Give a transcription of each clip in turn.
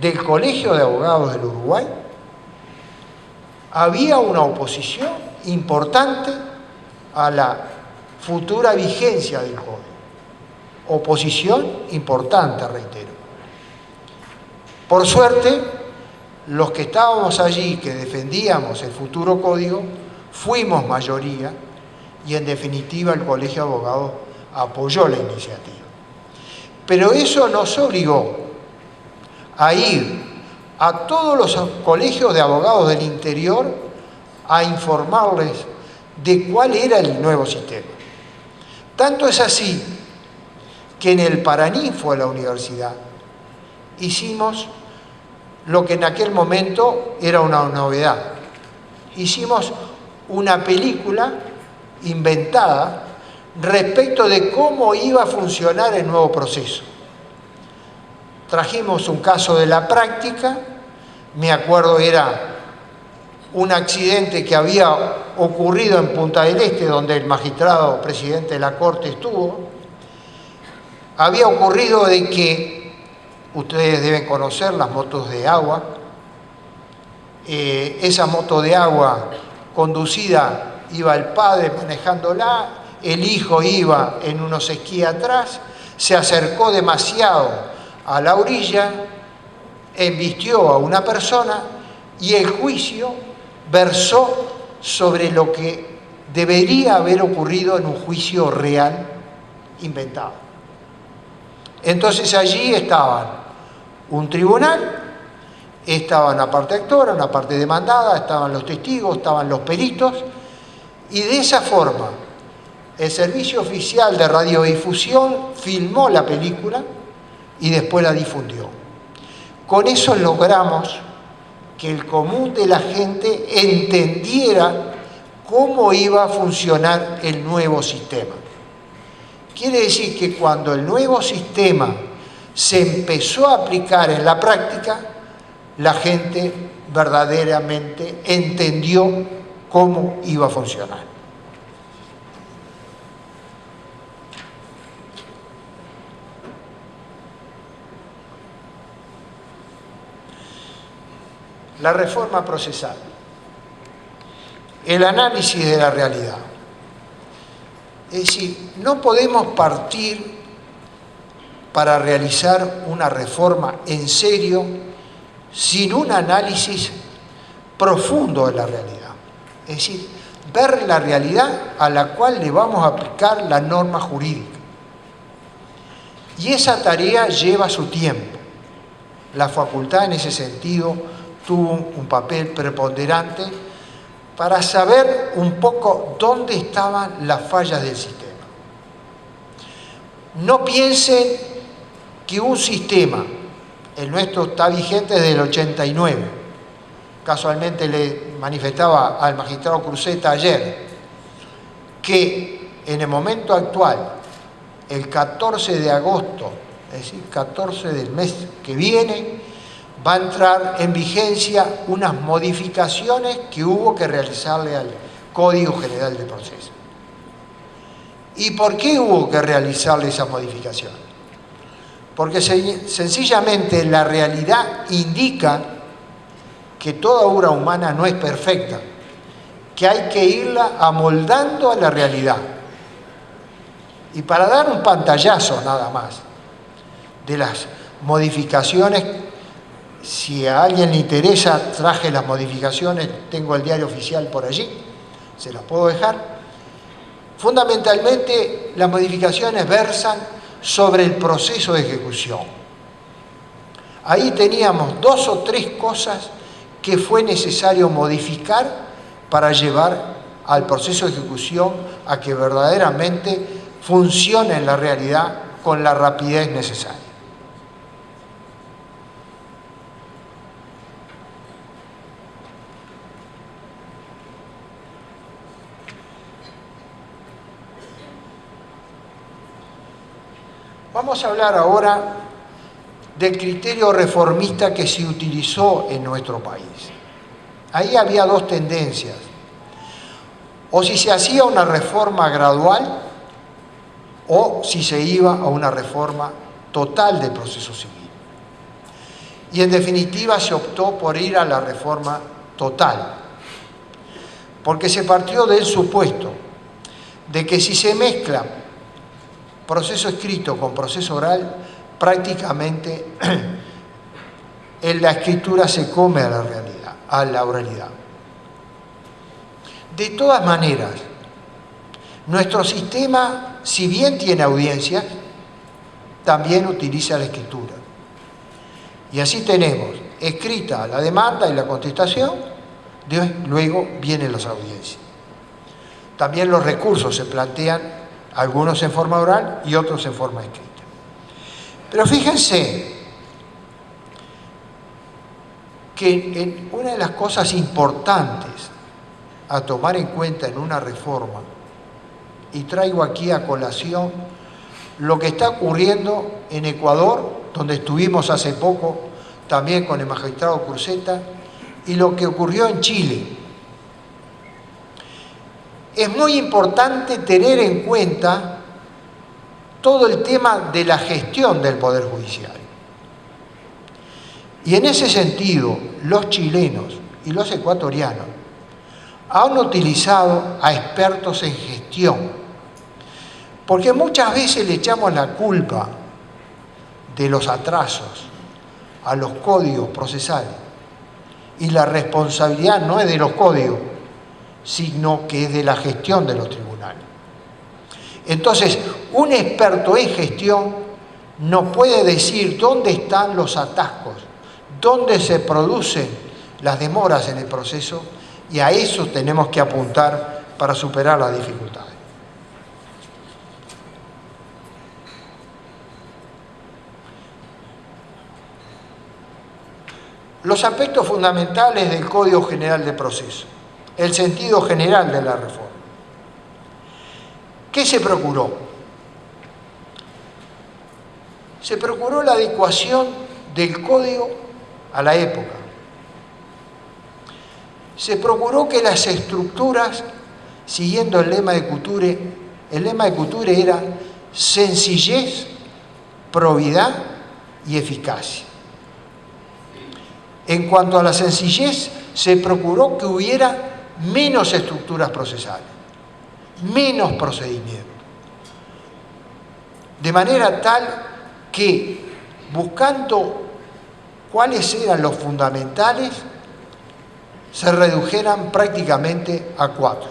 del Colegio de Abogados del Uruguay, había una oposición importante a la futura vigencia del código. Oposición importante, reitero. Por suerte, los que estábamos allí, que defendíamos el futuro código, fuimos mayoría y en definitiva el Colegio de Abogados apoyó la iniciativa. Pero eso nos obligó a ir a todos los colegios de abogados del interior a informarles de cuál era el nuevo sistema. Tanto es así que en el Paraninfo de la universidad hicimos lo que en aquel momento era una novedad. Hicimos una película inventada respecto de cómo iba a funcionar el nuevo proceso. Trajimos un caso de la práctica, me acuerdo era un accidente que había ocurrido en Punta del Este, donde el magistrado presidente de la Corte estuvo. Había ocurrido de que, ustedes deben conocer las motos de agua, esa moto de agua conducida, iba el padre manejándola, el hijo iba en unos esquís atrás, se acercó demasiado a la orilla, embistió a una persona y el juicio versó sobre lo que debería haber ocurrido en un juicio real inventado. Entonces allí estaban un tribunal, estaba una parte actora, una parte demandada, estaban los testigos, estaban los peritos, y de esa forma el Servicio Oficial de Radiodifusión filmó la película y después la difundió. Con eso logramos que el común de la gente entendiera cómo iba a funcionar el nuevo sistema. Quiere decir que cuando el nuevo sistema se empezó a aplicar en la práctica, la gente verdaderamente entendió cómo iba a funcionar. La reforma procesal, el análisis de la realidad. Es decir, no podemos partir para realizar una reforma en serio sin un análisis profundo de la realidad. Es decir, ver la realidad a la cual le vamos a aplicar la norma jurídica. Y esa tarea lleva su tiempo. La facultad en ese sentido tuvo un papel preponderante para saber un poco dónde estaban las fallas del sistema. No piensen que un sistema, el nuestro está vigente desde el 89, casualmente le manifestaba al magistrado Cruzeta ayer, que en el momento actual, el 14 de agosto, es decir, 14 del mes que viene, va a entrar en vigencia unas modificaciones que hubo que realizarle al Código General de Proceso. ¿Y por qué hubo que realizarle esas modificaciones? Porque sencillamente la realidad indica que toda obra humana no es perfecta, que hay que irla amoldando a la realidad. Y para dar un pantallazo nada más de las modificaciones, si a alguien le interesa, traje las modificaciones, tengo el diario oficial por allí, se las puedo dejar. Fundamentalmente, las modificaciones versan sobre el proceso de ejecución. Ahí teníamos 2 o 3 cosas que fue necesario modificar para llevar al proceso de ejecución a que verdaderamente funcione en la realidad con la rapidez necesaria. Vamos a hablar ahora del criterio reformista que se utilizó en nuestro país. Ahí había 2 tendencias. O si se hacía una reforma gradual o si se iba a una reforma total del proceso civil. y en definitiva se optó por ir a la reforma total, porque se partió del supuesto de que si se mezcla proceso escrito con proceso oral, prácticamente en la escritura se come a la realidad, a la oralidad. De todas maneras, nuestro sistema, si bien tiene audiencias, también utiliza la escritura. Y así tenemos escrita la demanda y la contestación, luego vienen las audiencias. También los recursos se plantean, algunos en forma oral y otros en forma escrita. Pero fíjense que una de las cosas importantes a tomar en cuenta en una reforma, y traigo aquí a colación lo que está ocurriendo en Ecuador, donde estuvimos hace poco también con el magistrado Cruzeta, y lo que ocurrió en Chile. Es muy importante tener en cuenta todo el tema de la gestión del Poder Judicial. Y en ese sentido, los chilenos y los ecuatorianos han utilizado a expertos en gestión, porque muchas veces le echamos la culpa de los atrasos a los códigos procesales, y la responsabilidad no es de los códigos, sino que es de la gestión de los tribunales. Entonces, un experto en gestión no puede decir dónde están los atascos, dónde se producen las demoras en el proceso, y a eso tenemos que apuntar para superar las dificultades. Los aspectos fundamentales del Código General de Proceso, el sentido general de la reforma. ¿Qué se procuró? Se procuró la adecuación del código a la época. Se procuró que las estructuras, siguiendo el lema de Couture era sencillez, probidad y eficacia. En cuanto a la sencillez, se procuró que hubiera menos estructuras procesales, menos procedimientos, de manera tal que, buscando cuáles eran los fundamentales, se redujeran prácticamente a 4.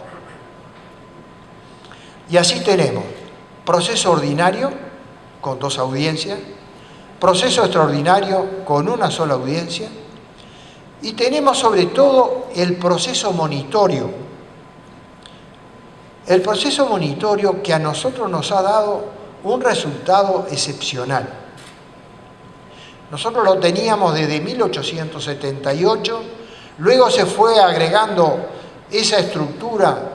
Y así tenemos proceso ordinario con 2 audiencias, proceso extraordinario con 1 sola audiencia, y tenemos sobre todo el proceso monitorio. El proceso monitorio que a nosotros nos ha dado un resultado excepcional. Nosotros lo teníamos desde 1878, luego se fue agregando esa estructura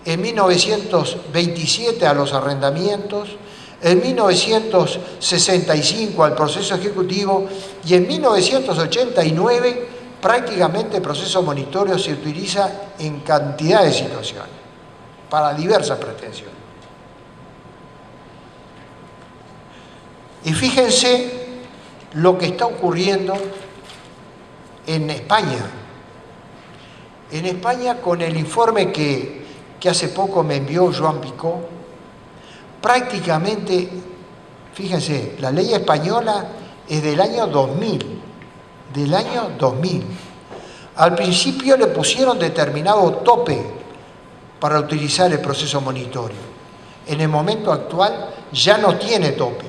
en 1927 a los arrendamientos, en 1965 al proceso ejecutivo y en 1989 prácticamente el proceso monitorio se utiliza en cantidad de situaciones, para diversas pretensiones. Y fíjense lo que está ocurriendo en España. En España, con el informe que hace poco me envió Joan Picó, prácticamente, fíjense, la ley española es del año 2000, del año 2000. Al principio le pusieron determinado tope para utilizar el proceso monitorio. En el momento actual ya no tiene tope.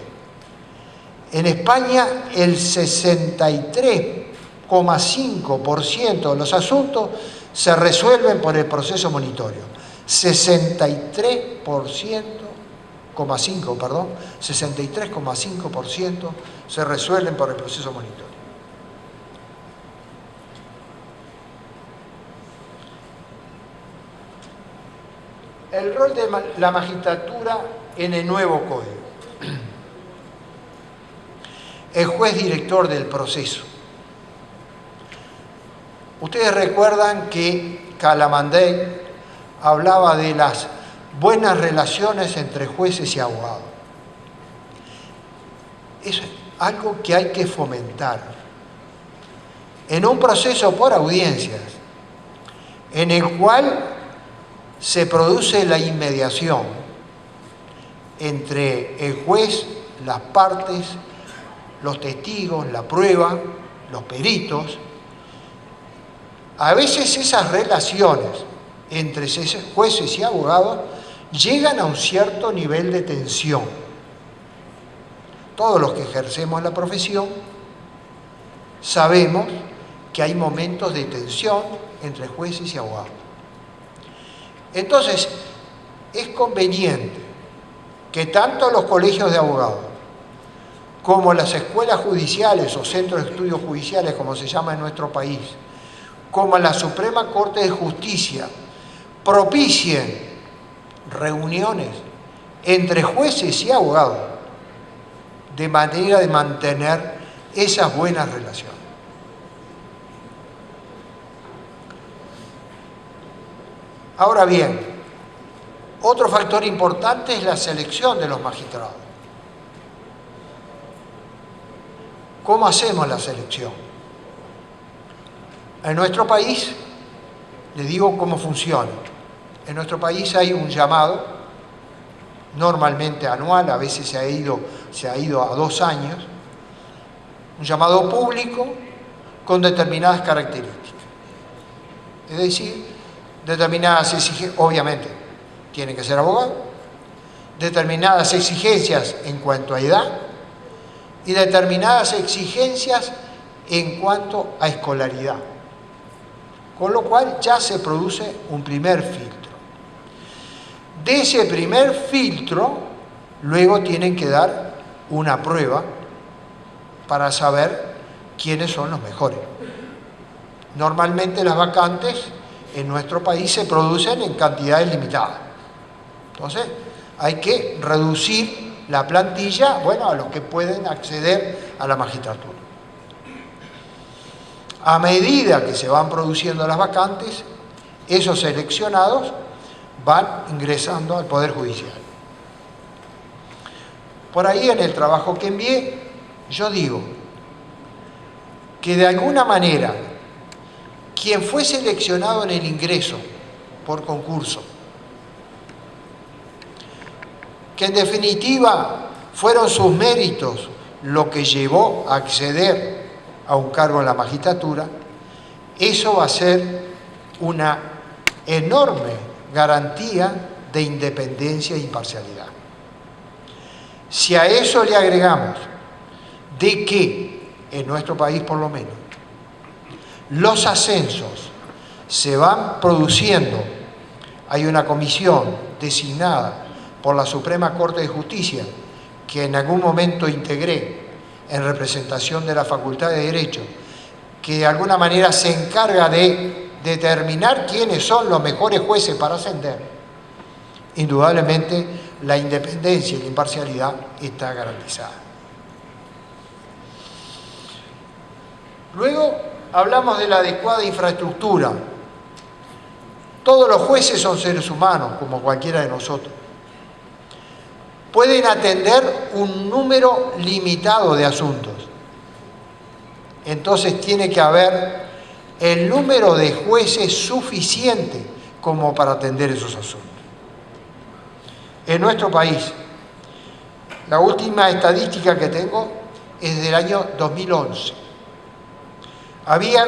En España el 63,5% de los asuntos se resuelven por el proceso monitorio. 63,5% se resuelven por el proceso monitorio. El rol de la magistratura en el nuevo código. El juez director del proceso. Ustedes recuerdan que Calamandrei hablaba de las buenas relaciones entre jueces y abogados. Es algo que hay que fomentar, en un proceso por audiencias, en el cual se produce la inmediación entre el juez, las partes, los testigos, la prueba, los peritos. A veces esas relaciones entre jueces y abogados llegan a un cierto nivel de tensión. Todos los que ejercemos la profesión sabemos que hay momentos de tensión entre jueces y abogados. Entonces, es conveniente que tanto los colegios de abogados como las escuelas judiciales o centros de estudios judiciales, como se llama en nuestro país, como la Suprema Corte de Justicia, propicien reuniones entre jueces y abogados de manera de mantener esas buenas relaciones. Ahora bien, otro factor importante es la selección de los magistrados. ¿Cómo hacemos la selección? En nuestro país, les digo cómo funciona. En nuestro país hay un llamado, normalmente anual, a veces se ha ido a 2 años, un llamado público con determinadas características. Es decir, determinadas exigencias, obviamente, tienen que ser abogados, determinadas exigencias en cuanto a edad y determinadas exigencias en cuanto a escolaridad. Con lo cual ya se produce un primer filtro. De ese primer filtro, luego tienen que dar una prueba para saber quiénes son los mejores. Normalmente las vacantes en nuestro país se producen en cantidades limitadas. Entonces, hay que reducir la plantilla, bueno, a los que pueden acceder a la magistratura. A medida que se van produciendo las vacantes, esos seleccionados van ingresando al Poder Judicial. Por ahí en el trabajo que envié, yo digo que de alguna manera quien fue seleccionado en el ingreso por concurso, que en definitiva fueron sus méritos lo que llevó a acceder a un cargo en la magistratura, eso va a ser una enorme garantía de independencia e imparcialidad. Si a eso le agregamos de que, en nuestro país por lo menos, los ascensos se van produciendo, hay una comisión designada por la Suprema Corte de Justicia, que en algún momento integré en representación de la Facultad de Derecho, que de alguna manera se encarga de determinar quiénes son los mejores jueces para ascender, indudablemente la independencia y la imparcialidad está garantizada. Luego hablamos de la adecuada infraestructura. Todos los jueces son seres humanos, como cualquiera de nosotros. Pueden atender un número limitado de asuntos. Entonces tiene que haber el número de jueces suficiente como para atender esos asuntos. En nuestro país, la última estadística que tengo es del año 2011. Había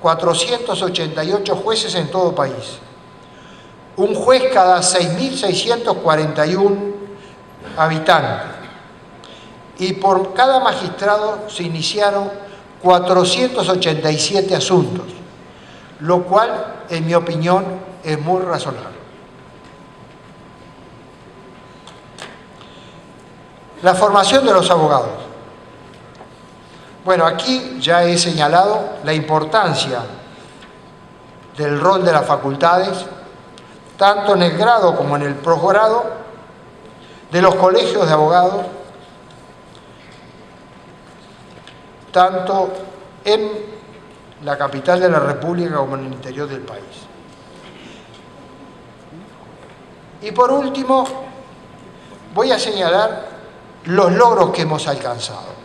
488 jueces en todo el país. Un juez cada 6.641 habitantes. Y por cada magistrado se iniciaron 487 asuntos, lo cual, en mi opinión, es muy razonable. La formación de los abogados. Bueno, aquí ya he señalado la importancia del rol de las facultades, tanto en el grado como en el posgrado, de los colegios de abogados, tanto en la capital de la República como en el interior del país. Y por último, voy a señalar los logros que hemos alcanzado.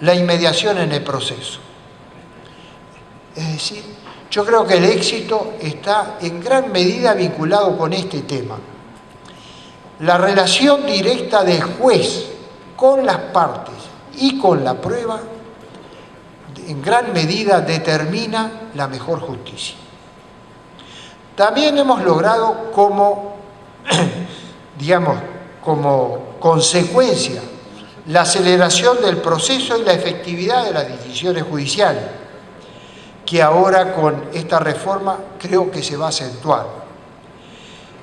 la inmediación en el proceso. Es decir, yo creo que el éxito está en gran medida vinculado con este tema. La relación directa del juez con las partes y con la prueba en gran medida determina la mejor justicia. También hemos logrado como consecuencia la aceleración del proceso y la efectividad de las decisiones judiciales, que ahora con esta reforma creo que se va a acentuar.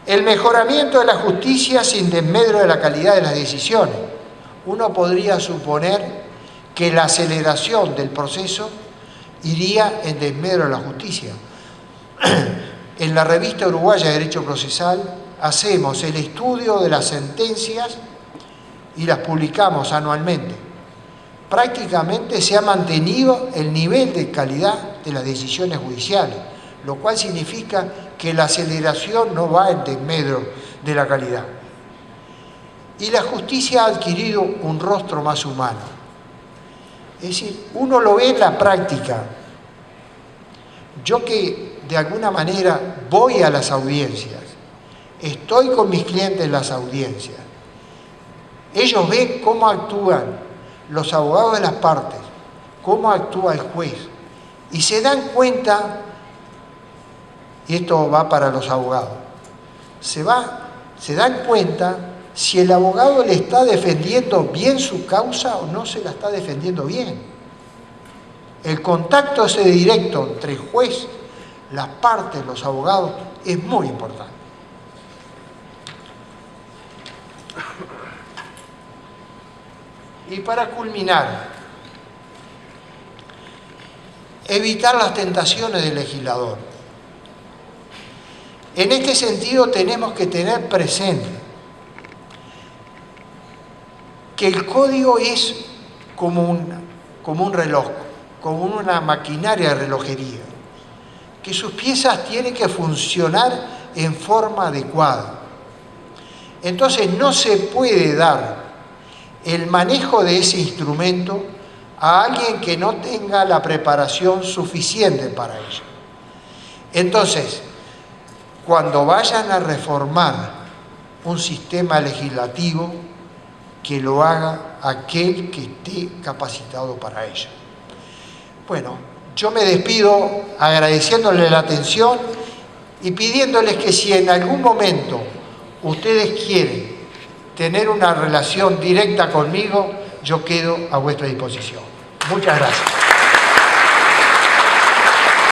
El mejoramiento de la justicia sin desmedro de la calidad de las decisiones. Uno podría suponer que la aceleración del proceso iría en desmedro de la justicia. En la revista uruguaya de Derecho Procesal hacemos el estudio de las sentencias y las publicamos anualmente. Prácticamente se ha mantenido el nivel de calidad de las decisiones judiciales, lo cual significa que la aceleración no va en desmedro de la calidad. Y la justicia ha adquirido un rostro más humano. Es decir, uno lo ve en la práctica. Yo que de alguna manera voy a las audiencias, estoy con mis clientes en las audiencias, ellos ven cómo actúan los abogados de las partes, cómo actúa el juez, y se dan cuenta, y esto va para los abogados, se dan cuenta si el abogado le está defendiendo bien su causa o no se la está defendiendo bien. El contacto ese directo entre el juez, las partes, los abogados, es muy importante. Y para culminar, evitar las tentaciones del legislador. En este sentido tenemos que tener presente que el código es como un reloj, como una maquinaria de relojería, que sus piezas tienen que funcionar en forma adecuada. Entonces no se puede dar el manejo de ese instrumento a alguien que no tenga la preparación suficiente para ello. Entonces, cuando vayan a reformar un sistema legislativo, que lo haga aquel que esté capacitado para ello. Bueno, yo me despido agradeciéndoles la atención y pidiéndoles que si en algún momento ustedes quieren tener una relación directa conmigo, yo quedo a vuestra disposición. Muchas gracias.